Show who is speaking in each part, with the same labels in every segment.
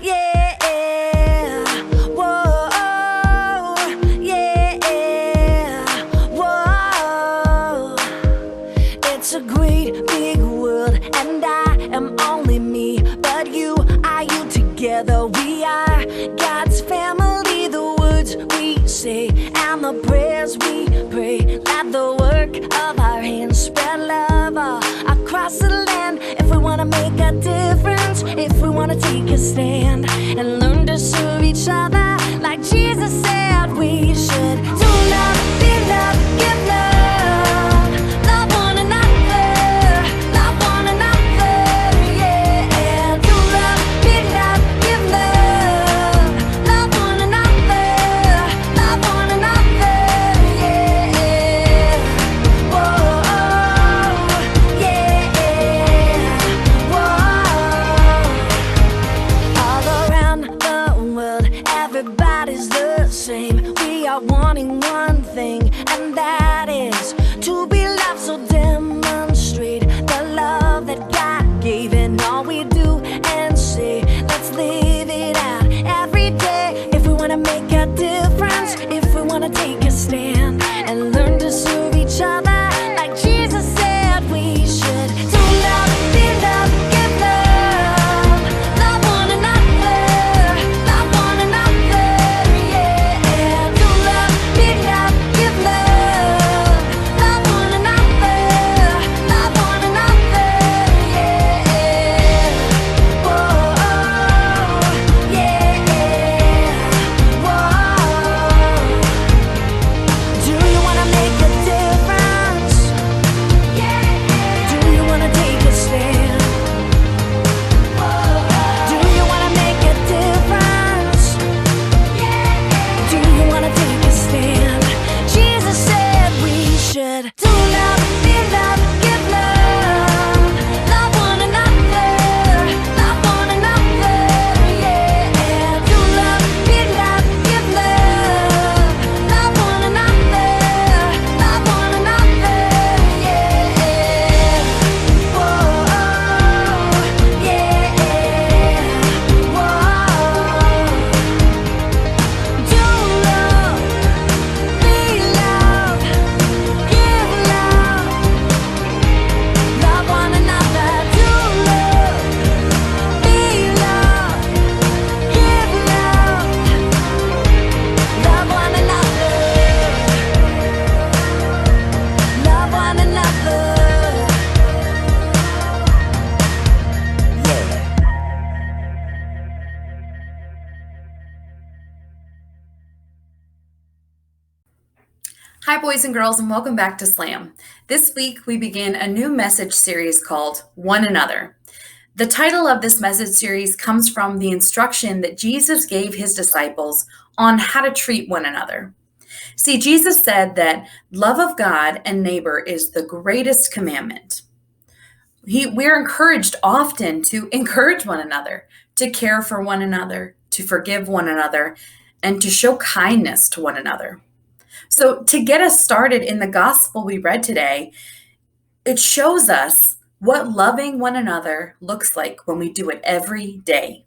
Speaker 1: yeah, whoa, yeah, whoa. It's a great big world, and I am only me, but you are you. Together we are God's family. The words we say and the prayers we pray, let the work of our hands spread love all across the land. If we want to make a difference, if we want to take a stand and learn to serve each other like Jesus said we should. Do love, be love, give love, love one another, love one another, yeah. Do love, be love, give love, love one another, love one another, yeah. Whoa, yeah, whoa. All around the world, everybody's the same. We are wanting one thing, and that is to be loved. So demonstrate the love that God gave in all we do and say. Let's live it out every day. If we want to make a difference, if we want to take a stand and learn to serve each other like Jesus said we should. Do love, be love, give love, love one another, love one another, yeah. Do love, be love, give love, love one another, love one another, yeah. Whoa, yeah, whoa. Do you want to make a difference? Do you want to take a stand? Do you want to make a difference? Do you want to take a stand? Jesus said we should. Do love, be love, give love, love one another, love one another, yeah. Do love, be love, give love, love one another, love one another, yeah. Whoa, yeah, whoa. Do love, be love, give love, love one another. Do love, be love, give love, love one another, love one another, yeah.
Speaker 2: Hi, boys and girls, and welcome back to Slam. This week, we begin a new message series called One Another. The title of this message series comes from the instruction that Jesus gave his disciples on how to treat one another. See, Jesus said that love of God and neighbor is the greatest commandment. We're encouraged often to encourage one another, to care for one another, to forgive one another, and to show kindness to one another. So to get us started in the gospel we read today, it shows us what loving one another looks like when we do it every day.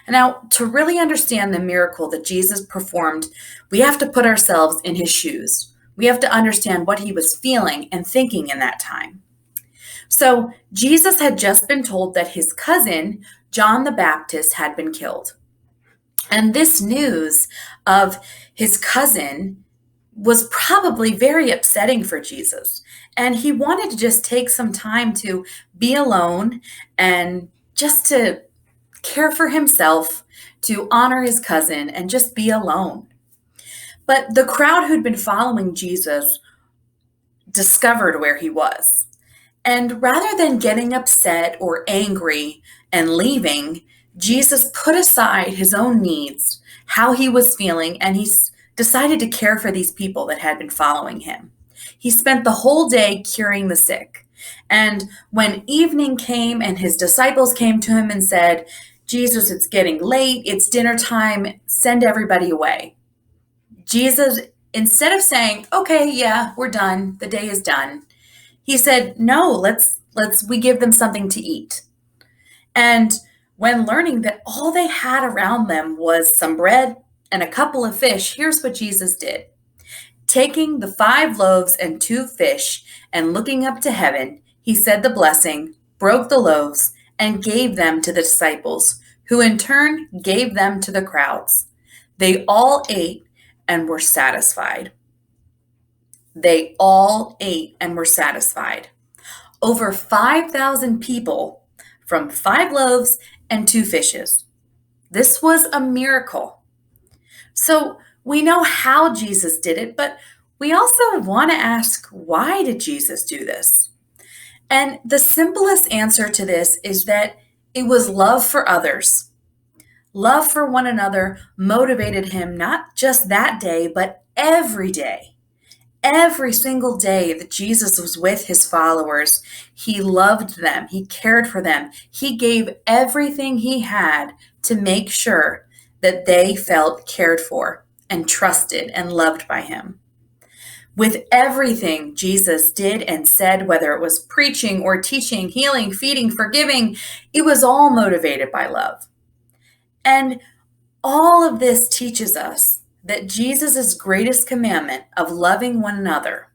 Speaker 2: And now, to really understand the miracle that Jesus performed, we have to put ourselves in his shoes. We have to understand what he was feeling and thinking in that time. So Jesus had just been told that his cousin, John the Baptist, had been killed. And this news of his cousin was probably very upsetting for Jesus. And he wanted to just take some time to be alone and just to care for himself, to honor his cousin, and just be alone. But the crowd who'd been following Jesus discovered where he was. And rather than getting upset or angry and leaving, Jesus put aside his own needs, how he was feeling, and he decided to care for these people that had been following him. He spent the whole day curing the sick. And when evening came and his disciples came to him and said, Jesus, it's getting late, it's dinner time, send everybody away. Jesus, instead of saying, okay, yeah, we're done, the day is done, he said, no, we give them something to eat. And When learning that all they had around them was some bread and a couple of fish, here's what Jesus did. Taking the 5 loaves and 2 fish and looking up to heaven, he said the blessing, broke the loaves, and gave them to the disciples, who in turn gave them to the crowds. They all ate and were satisfied. They all ate and were satisfied. Over 5,000 people from 5 loaves and 2 fishes. This was a miracle. So we know how Jesus did it, but we also want to ask, why did Jesus do this? And the simplest answer to this is that it was love for others. Love for one another motivated him not just that day, but every day. Every single day that Jesus was with his followers, he loved them, he cared for them, he gave everything he had to make sure that they felt cared for and trusted and loved by him. With everything Jesus did and said, whether it was preaching or teaching, healing, feeding, forgiving, it was all motivated by love. And all of this teaches us that Jesus' greatest commandment of loving one another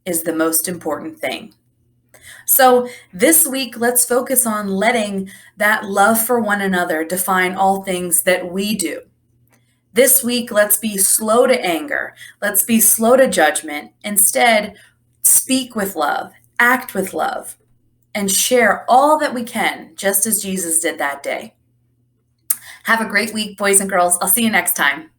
Speaker 2: is the most important thing. So this week, let's focus on letting that love for one another define all things that we do. This week, let's be slow to anger. Let's be slow to judgment. Instead, speak with love, act with love, and share all that we can, just as Jesus did that day. Have a great week, boys and girls. I'll see you next time.